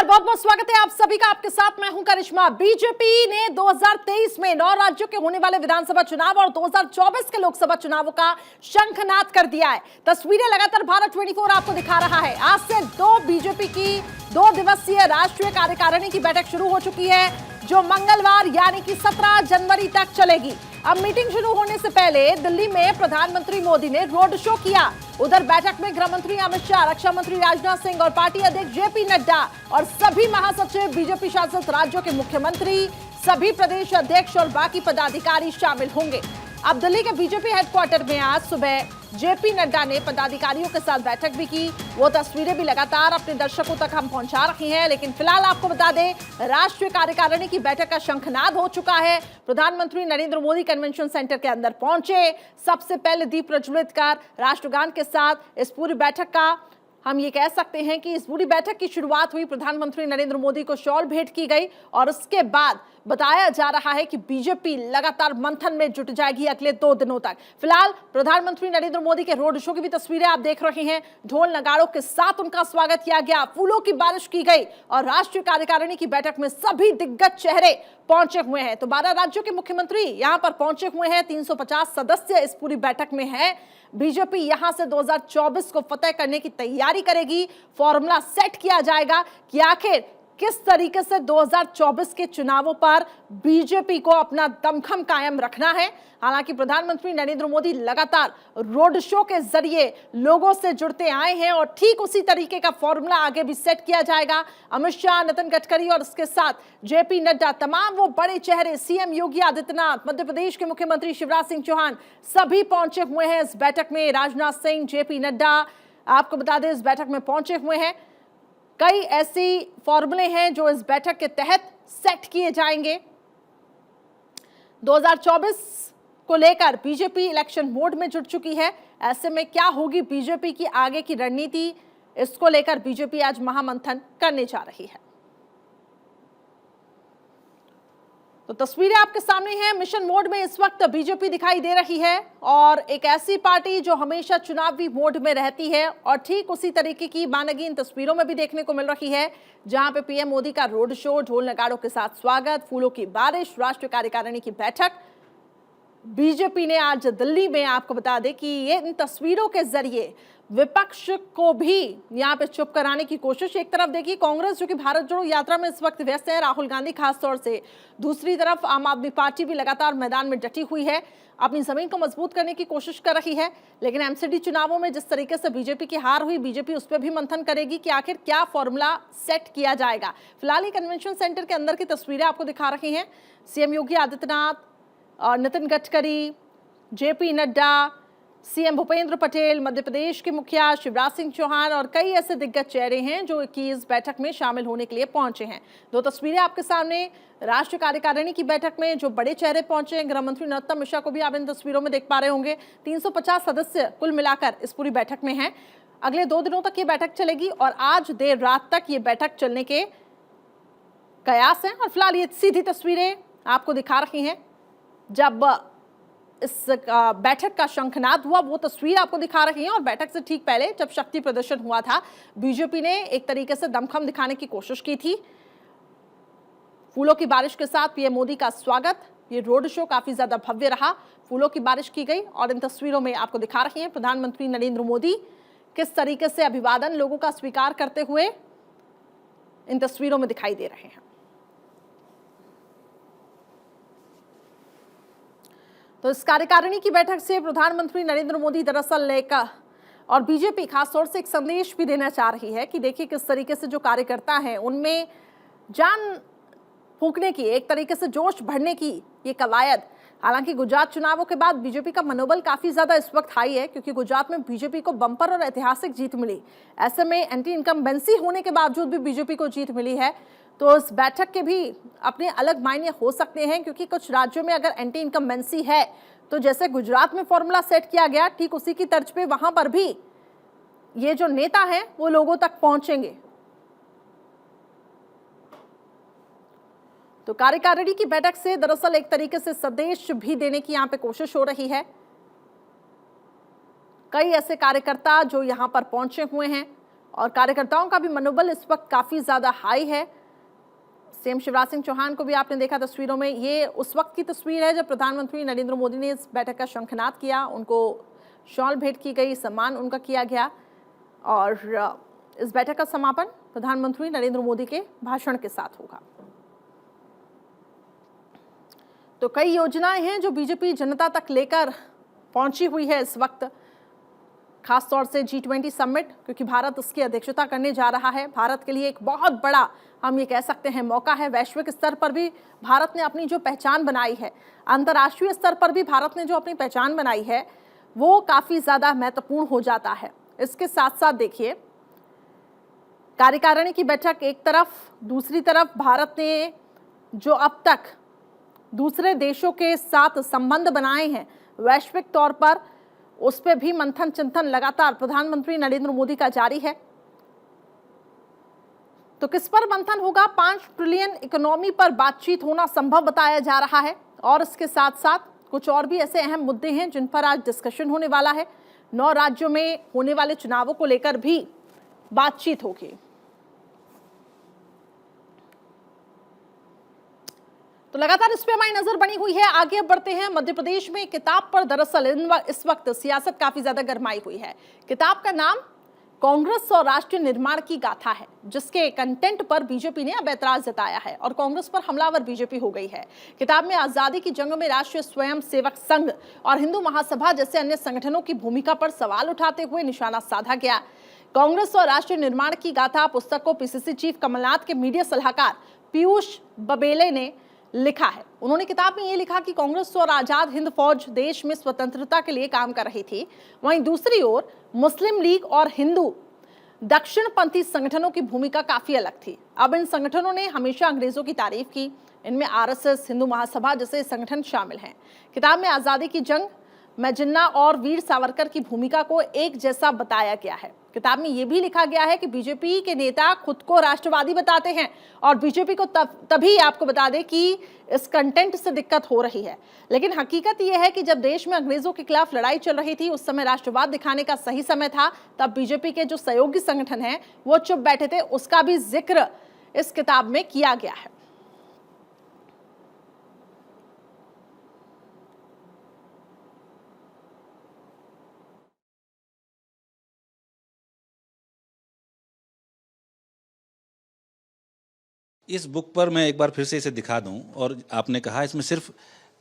नमस्कार, बहुत बहुत स्वागत है आप सभी का। आपके साथ मैं हूं करिश्मा। बीजेपी ने 2023 में 9 राज्यों के होने वाले विधानसभा चुनाव और 2024 के लोकसभा चुनावों का शंखनाद कर दिया है। तस्वीरें लगातार भारत 24 आपको दिखा रहा है। आज से बीजेपी की 2 दिवसीय राष्ट्रीय कार्यकारिणी की बैठक शुरू हो चुकी है, जो मंगलवार यानी कि 17 जनवरी तक चलेगी। अब मीटिंग शुरू होने से पहले दिल्ली में प्रधानमंत्री मोदी ने रोड शो किया। उधर बैठक में गृह मंत्री अमित शाह, रक्षा मंत्री राजनाथ सिंह और पार्टी अध्यक्ष जेपी नड्डा और सभी महासचिव, बीजेपी शासित राज्यों के मुख्यमंत्री, सभी प्रदेश अध्यक्ष और बाकी पदाधिकारी शामिल होंगे। अब दिल्ली के बीजेपी हेडक्वार्टर में आज सुबह जेपी नड्डा ने पदाधिकारियों के साथ बैठक भी की। वो तस्वीरें भी लगातार अपने दर्शकों तक हम पहुंचा रहे हैं। लेकिन फिलहाल आपको बता दें, राष्ट्रीय कार्यकारिणी की बैठक का शंखनाद हो चुका है। प्रधानमंत्री नरेंद्र मोदी कन्वेंशन सेंटर के अंदर पहुंचे। सबसे पहले दीप प्रज्वलित कर राष्ट्रगान के साथ इस पूरी बैठक का हम ये कह सकते हैं कि इस पूरी बैठक की शुरुआत हुई। प्रधानमंत्री नरेंद्र मोदी को शॉल भेंट की गई और उसके बाद बताया जा रहा है कि बीजेपी लगातार मंथन में जुट जाएगी अगले 2 दिनों तक। फिलहाल प्रधानमंत्री नरेंद्र मोदी के रोड शो की भी तस्वीरें आप देख रहे हैं। ढोल नगाड़ों के साथ उनका स्वागत किया गया, फूलों की बारिश की गई और राष्ट्रीय कार्यकारिणी की बैठक में सभी दिग्गज चेहरे पहुंचे हुए हैं। तो 12 राज्यों के मुख्यमंत्री यहां पर पहुंचे हुए हैं। 350 सदस्य इस पूरी बैठक में है। बीजेपी यहां से 2024 को फतेह करने की तैयारी करेगी। फॉर्मूला सेट किया जाएगा कि आखिर किस तरीके से 2024 के चुनावों पर बीजेपी को अपना दमखम कायम रखना है। हालांकि प्रधानमंत्री नरेंद्र मोदी लगातार रोड शो के जरिए लोगों से जुड़ते आए हैं और ठीक उसी तरीके का फॉर्मूला आगे भी सेट किया जाएगा। अमित शाह, नितिन गडकरी और उसके साथ जेपी नड्डा, तमाम वो बड़े चेहरे, सीएम योगी आदित्यनाथ, मध्य प्रदेश के मुख्यमंत्री शिवराज सिंह चौहान, सभी पहुंचे हुए हैं इस बैठक में। राजनाथ सिंह, जेपी नड्डा आपको बता दें इस बैठक में पहुंचे हुए हैं। कई ऐसी फॉर्मूले हैं जो इस बैठक के तहत सेट किए जाएंगे। 2024 को लेकर बीजेपी इलेक्शन मोड में जुट चुकी है। ऐसे में क्या होगी बीजेपी की आगे की रणनीति, इसको लेकर बीजेपी आज महामंथन करने जा रही है। तो तस्वीरें आपके सामने हैं। मिशन मोड में इस वक्त बीजेपी दिखाई दे रही है और एक ऐसी पार्टी जो हमेशा चुनावी मोड में रहती है और ठीक उसी तरीके की मानगी इन तस्वीरों में भी देखने को मिल रही है, जहां पे पीएम मोदी का रोड शो, ढोल नगाड़ों के साथ स्वागत, फूलों की बारिश, राष्ट्रीय कार्यकारिणी की बैठक। बीजेपी ने आज दिल्ली में, आपको बता दें कि ये इन तस्वीरों के जरिए विपक्ष को भी यहां पे चुप कराने की कोशिश। एक तरफ देखिए कांग्रेस जो कि भारत जोड़ो यात्रा में इस वक्त व्यस्त है, राहुल गांधी खास तौर से। दूसरी तरफ आम आदमी पार्टी भी लगातार मैदान में डटी हुई है, अपनी जमीन को मजबूत करने की कोशिश कर रही है। लेकिन एमसीडी चुनावों में जिस तरीके से बीजेपी की हार हुई, बीजेपी उस पर भी मंथन करेगी कि आखिर क्या फॉर्मूला सेट किया जाएगा। फिलहाल ये कन्वेंशन सेंटर के अंदर की तस्वीरें आपको दिखा रही हैं। सीएम योगी आदित्यनाथ और नितिन गडकरी, जेपी नड्डा, सीएम भूपेंद्र पटेल, मध्य प्रदेश के मुखिया शिवराज सिंह चौहान और कई ऐसे दिग्गज चेहरे हैं जो कि इस बैठक में शामिल होने के लिए पहुंचे हैं। 2 तस्वीरें आपके सामने राष्ट्रीय कार्यकारिणी की बैठक में जो बड़े चेहरे पहुंचे हैं। गृह मंत्री नरोत्तम मिश्रा को भी आप इन तस्वीरों में देख पा रहे होंगे। 350 सदस्य कुल मिलाकर इस पूरी बैठक में हैं। अगले 2 दिनों तक ये बैठक चलेगी और आज देर रात तक ये बैठक चलने के कयास हैं। और फिलहाल ये सीधी तस्वीरें आपको दिखा रही हैं। जब इस बैठक का शंखनाद हुआ, वो तस्वीर आपको दिखा रही हैं। और बैठक से ठीक पहले जब शक्ति प्रदर्शन हुआ था, बीजेपी ने एक तरीके से दमखम दिखाने की कोशिश की थी। फूलों की बारिश के साथ पीएम मोदी का स्वागत, ये रोड शो काफी ज्यादा भव्य रहा। फूलों की बारिश की गई और इन तस्वीरों में आपको दिखा रही हैं प्रधानमंत्री नरेंद्र मोदी किस तरीके से अभिवादन लोगों का स्वीकार करते हुए इन तस्वीरों में दिखाई दे रहे हैं। तो इस कार्यकारिणी की बैठक से प्रधानमंत्री नरेंद्र मोदी दरअसल लेकर और बीजेपी खासतौर से एक संदेश भी देना चाह रही है कि देखिए किस तरीके से जो कार्यकर्ता हैं उनमें जान फूंकने की, एक तरीके से जोश भरने की ये कवायद। हालांकि गुजरात चुनावों के बाद बीजेपी का मनोबल काफी ज्यादा इस वक्त हाई है, क्योंकि गुजरात में बीजेपी को बम्पर और ऐतिहासिक जीत मिली। ऐसे में एंटी इनकम्बेंसी होने के बावजूद भी बीजेपी को जीत मिली है। तो इस बैठक के भी अपने अलग मायने हो सकते हैं, क्योंकि कुछ राज्यों में अगर एंटी इनकम्बेंसी है तो जैसे गुजरात में फॉर्मूला सेट किया गया, ठीक उसी की तर्ज पे वहां पर भी ये जो नेता हैं वो लोगों तक पहुंचेंगे। तो कार्यकारिणी की बैठक से दरअसल एक तरीके से संदेश भी देने की यहां पे कोशिश हो रही है। कई ऐसे कार्यकर्ता जो यहां पर पहुंचे हुए हैं और कार्यकर्ताओं का भी मनोबल इस वक्त काफी ज्यादा हाई है। सीएम शिवराज सिंह चौहान को भी आपने देखा तस्वीरों में। ये उस वक्त की तस्वीर है जब प्रधानमंत्री नरेंद्र मोदी ने इस बैठक का शंखनाद किया, उनको शॉल भेंट की गई, सम्मान उनका किया गया और इस बैठक का समापन प्रधानमंत्री नरेंद्र मोदी के भाषण के साथ होगा। तो कई योजनाएं हैं जो बीजेपी जनता तक लेकर पहुंची हुई है इस वक्त, खासतौर से G20 समिट, क्योंकि भारत उसकी अध्यक्षता करने जा रहा है। भारत के लिए एक बहुत बड़ा, हम ये कह सकते हैं, मौका है। वैश्विक स्तर पर भी भारत ने अपनी जो पहचान बनाई है, अंतर्राष्ट्रीय स्तर पर भी भारत ने जो अपनी पहचान बनाई है, वो काफी ज्यादा महत्वपूर्ण हो जाता है। इसके साथ साथ देखिए, कार्यकारिणी की बैठक एक तरफ, दूसरी तरफ भारत ने जो अब तक दूसरे देशों के साथ संबंध बनाए हैं वैश्विक तौर पर, उस पर भी मंथन चिंतन लगातार प्रधानमंत्री नरेंद्र मोदी का जारी है। तो किस पर मंथन होगा? 5 ट्रिलियन इकोनॉमी पर बातचीत होना संभव बताया जा रहा है और इसके साथ साथ कुछ और भी ऐसे अहम मुद्दे हैं जिन पर आज डिस्कशन होने वाला है। 9 राज्यों में होने वाले चुनावों को लेकर भी बातचीत होगी। तो लगातार इस पे हमारी नजर बनी हुई है। आगे अब बढ़ते हैं। मध्य प्रदेश में किताब पर दरअसल इस वक्त सियासत काफी ज्यादा गरमाई हुई है। किताब का नाम कांग्रेस और राष्ट्रीय निर्माण की गाथा है, जिसके कंटेंट पर बीजेपी ने अब ऐतराज जताया है और कांग्रेस पर हमलावर बीजेपी हो गई है। किताब में आजादी की जंग में राष्ट्रीय स्वयं सेवक संघ और हिंदू महासभा जैसे अन्य संगठनों की भूमिका पर सवाल उठाते हुए निशाना साधा गया। कांग्रेस और राष्ट्रीय निर्माण की गाथा पुस्तक को पीसीसी चीफ कमलनाथ के मीडिया सलाहकार पीयूष बबेले ने लिखा है। उन्होंने किताब में ये लिखा कि कांग्रेस और आजाद हिंद फौज देश में स्वतंत्रता के लिए काम कर रही थी, वहीं दूसरी ओर मुस्लिम लीग और हिंदू दक्षिणपंथी संगठनों की भूमिका काफी अलग थी। अब इन संगठनों ने हमेशा अंग्रेजों की तारीफ की। इनमें आरएसएस, हिंदू महासभा जैसे संगठन शामिल हैं। किताब में आजादी की जंग में जिन्ना और वीर सावरकर की भूमिका को एक जैसा बताया गया है। किताब में यह भी लिखा गया है कि बीजेपी के नेता खुद को राष्ट्रवादी बताते हैं और बीजेपी को तभी आपको बता दें कि इस कंटेंट से दिक्कत हो रही है। लेकिन हकीकत यह है कि जब देश में अंग्रेजों के खिलाफ लड़ाई चल रही थी, उस समय राष्ट्रवाद दिखाने का सही समय था। तब बीजेपी के जो सहयोगी संगठन हैं वो चुप बैठे थे, उसका भी जिक्र इस किताब में किया गया है। इस बुक पर मैं एक बार फिर से इसे दिखा दूं, और आपने कहा इसमें सिर्फ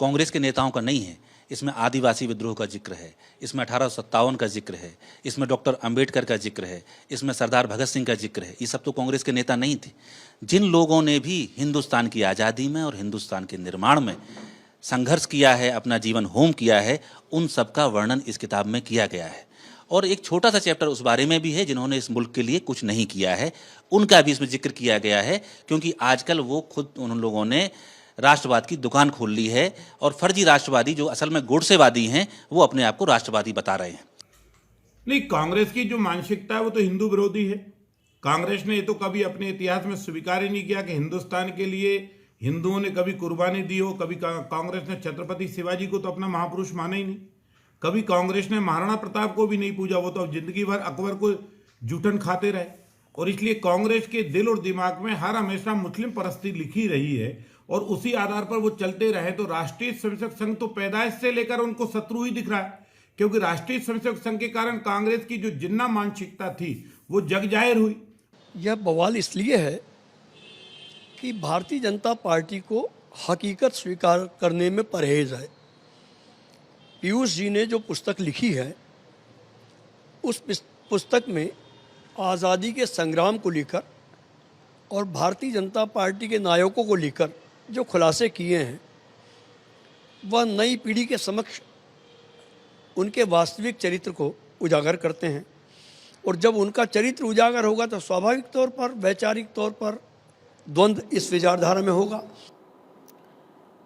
कांग्रेस के नेताओं का नहीं है, इसमें आदिवासी विद्रोह का जिक्र है, इसमें 1857 का जिक्र है, इसमें डॉक्टर अंबेडकर का जिक्र है, इसमें सरदार भगत सिंह का जिक्र है। ये सब तो कांग्रेस के नेता नहीं थे। जिन लोगों ने भी हिंदुस्तान की आज़ादी में और हिंदुस्तान के निर्माण में संघर्ष किया है, अपना जीवन होम किया है, उन सब का वर्णन इस किताब में किया गया है। और एक छोटा सा चैप्टर उस बारे में भी है जिन्होंने इस मुल्क के लिए कुछ नहीं किया है, उनका भी इसमें जिक्र किया गया है, क्योंकि आजकल वो खुद उन लोगों ने राष्ट्रवाद की दुकान खोल ली है और फर्जी राष्ट्रवादी जो असल में गोडसेवादी हैं वो अपने आप को राष्ट्रवादी बता रहे हैं। नहीं, कांग्रेस की जो मानसिकता है वो तो हिंदू विरोधी है। कांग्रेस ने ये तो कभी अपने इतिहास में स्वीकार ही नहीं किया कि हिंदुस्तान के लिए हिंदुओं ने कभी कुर्बानी दी हो। कभी कांग्रेस ने छत्रपति शिवाजी को तो अपना महापुरुष माना ही नहीं। कभी कांग्रेस ने महाराणा प्रताप को भी नहीं पूजा, वो तो जिंदगी भर अकबर को जूठन खाते रहे। और इसलिए कांग्रेस के दिल और दिमाग में हर हमेशा मुस्लिम परस्ती लिखी रही है और उसी आधार पर वो चलते रहे। तो राष्ट्रीय स्वयंसेवक संघ तो पैदाइश से लेकर उनको शत्रु ही दिख रहा है, क्योंकि राष्ट्रीय स्वयंसेवक संघ के कारण कांग्रेस की जो जिन्ना मानसिकता थी वो जग जाहिर हुई। यह बवाल इसलिए है कि भारतीय जनता पार्टी को हकीकत स्वीकार करने में परहेज है। पीयूष जी ने जो पुस्तक लिखी है, उस पुस्तक में आज़ादी के संग्राम को लेकर और भारतीय जनता पार्टी के नायकों को लेकर जो खुलासे किए हैं, वह नई पीढ़ी के समक्ष उनके वास्तविक चरित्र को उजागर करते हैं। और जब उनका चरित्र उजागर होगा तो स्वाभाविक तौर पर, वैचारिक तौर पर द्वंद्व इस विचारधारा में होगा।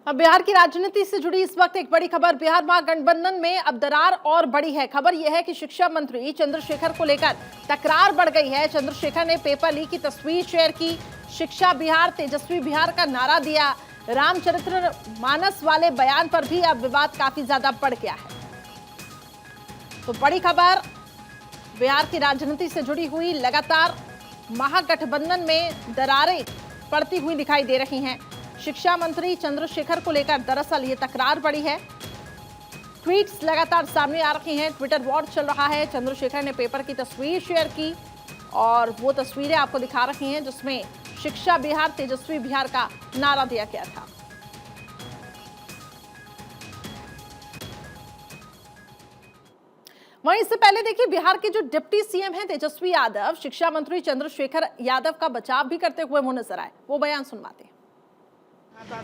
अब बिहार की राजनीति से जुड़ी इस वक्त एक बड़ी खबर, बिहार महागठबंधन में अब दरार और बड़ी है। खबर यह है कि शिक्षा मंत्री चंद्रशेखर को लेकर तकरार बढ़ गई है। चंद्रशेखर ने पेपर लीक की तस्वीर शेयर की, शिक्षा बिहार तेजस्वी बिहार का नारा दिया। रामचरित्र मानस वाले बयान पर भी अब विवाद काफी ज्यादा बढ़ गया है। तो बड़ी खबर, बिहार की राजनीति से जुड़ी हुई लगातार महागठबंधन में दरारें पड़ती हुई दिखाई दे रही हैं। शिक्षा मंत्री चंद्रशेखर को लेकर दरअसल ये तकरार बढ़ी है। ट्वीट्स लगातार सामने आ रही हैं, ट्विटर वॉर चल रहा है। चंद्रशेखर ने पेपर की तस्वीर शेयर की और वो तस्वीरें आपको दिखा रही हैं जिसमें शिक्षा बिहार तेजस्वी बिहार का नारा दिया गया था। वहीं इससे पहले देखिए बिहार के जो डिप्टी सीएम हैं तेजस्वी यादव शिक्षा मंत्री चंद्रशेखर यादव का बचाव भी करते हुए वो नजर आए। वो बयान सुनवाते हैं।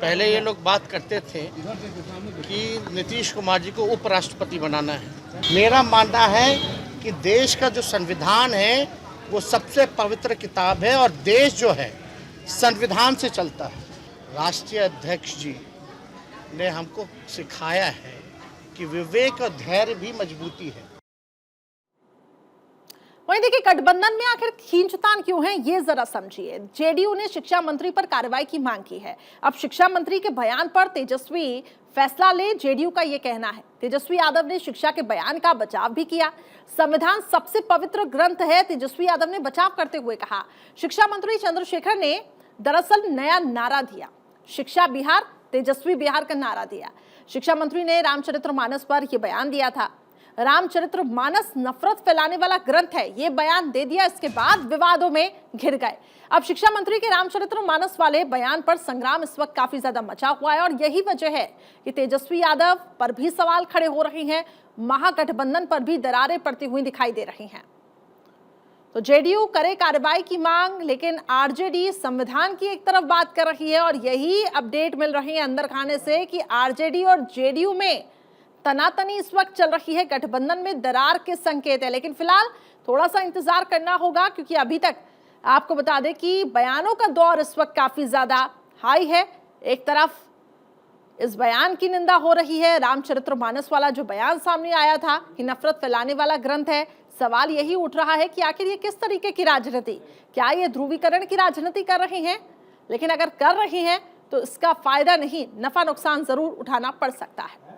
पहले ये लोग बात करते थे कि नीतीश कुमार जी को उपराष्ट्रपति बनाना है। मेरा मानना है कि देश का जो संविधान है वो सबसे पवित्र किताब है और देश जो है संविधान से चलता है। राष्ट्रीय अध्यक्ष जी ने हमको सिखाया है कि विवेक और धैर्य भी मजबूती है। वहीं देखिए गठबंधन में आखिर खींचतान क्यों है ये जरा समझिए। जेडीयू ने शिक्षा मंत्री पर कार्रवाई की मांग की है। अब शिक्षा मंत्री के बयान पर तेजस्वी फैसला ले, जेडीयू का ये कहना है। तेजस्वी यादव ने शिक्षा के बयान का बचाव भी किया। संविधान सबसे पवित्र ग्रंथ है, तेजस्वी यादव ने बचाव करते हुए कहा। शिक्षा मंत्री चंद्रशेखर ने दरअसल नया नारा दिया, शिक्षा बिहार तेजस्वी बिहार का नारा दिया। शिक्षा मंत्री ने रामचरितमानस पर यह बयान दिया था। रामचरितमानस नफरत फैलाने वाला ग्रंथ है, ये बयान दे दिया। इसके बाद विवादों में घिर गए। अब शिक्षा मंत्री के रामचरितमानस वाले बयान पर संग्राम इस वक्त काफी ज्यादा मचा हुआ है और यही वजह है कि तेजस्वी यादव पर भी सवाल खड़े हो रहे हैं। महागठबंधन पर भी दरारें पड़ती हुई दिखाई दे रही हैं। तो जेडीयू करे कार्रवाई की मांग, लेकिन आरजेडी संविधान की एक तरफ बात कर रही है और यही अपडेट मिल रही है अंदर खाने से कि आरजेडी और जेडीयू में तनातनी इस वक्त चल रही है। गठबंधन में दरार के संकेत है, लेकिन फिलहाल थोड़ा सा इंतजार करना होगा क्योंकि अभी तक आपको बता दें कि बयानों का दौर इस वक्त काफी ज्यादा हाई है। एक तरफ इस बयान की निंदा हो रही है, रामचरितमानस वाला जो बयान सामने आया था कि नफरत फैलाने वाला ग्रंथ है। सवाल यही उठ रहा है कि आखिर ये किस तरीके की राजनीति, क्या ये ध्रुवीकरण की राजनीति कर रहे हैं? लेकिन अगर कर रहे हैं तो इसका फायदा नहीं, नफा नुकसान जरूर उठाना पड़ सकता है।